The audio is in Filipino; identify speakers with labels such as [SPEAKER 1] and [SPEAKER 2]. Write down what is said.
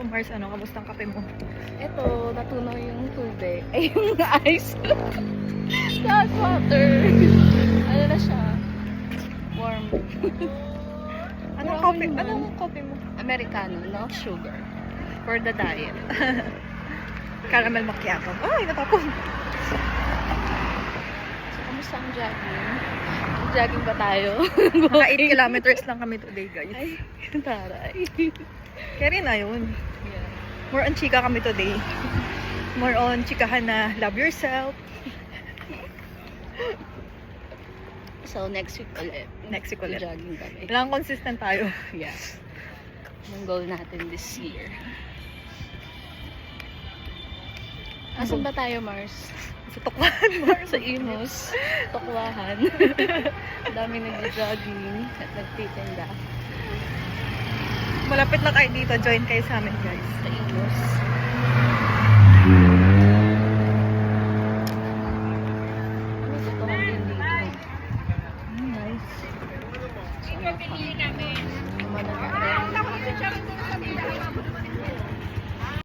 [SPEAKER 1] So Mars, ano, kamusta ang kape mo?
[SPEAKER 2] Ito, natunaw yung tubig. Ay, yung ice. Hot water. Ano na siya? Warm.
[SPEAKER 1] Anong
[SPEAKER 2] Pero
[SPEAKER 1] kape?
[SPEAKER 2] okay naman.
[SPEAKER 1] Anong kape mo?
[SPEAKER 2] Americano, no sugar. For the diet.
[SPEAKER 1] Caramel macchiato. Ay, natapon.
[SPEAKER 2] So, kamusta ang jogging? Jogging ba tayo?
[SPEAKER 1] Mga 8 kilometers lang kami today, guys.
[SPEAKER 2] Ay, taray.
[SPEAKER 1] Kaya rin na yun.
[SPEAKER 2] Yeah.
[SPEAKER 1] More on chika kami today. More on chikahan na love yourself.
[SPEAKER 2] So, next week ulit.
[SPEAKER 1] Next week ulit.
[SPEAKER 2] Jogging kami.
[SPEAKER 1] Kailangan consistent tayo.
[SPEAKER 2] Yeah. Yung goal natin this year. Asan ba tayo, Mars?
[SPEAKER 1] Sa Tukwan, Mars.
[SPEAKER 2] Sa Imus. Tokwahan. Ang dami nag-jogging at nagtitinda.
[SPEAKER 1] Malapit na kayo dito. Join kayo sa amin, guys.
[SPEAKER 2] Sa Imus.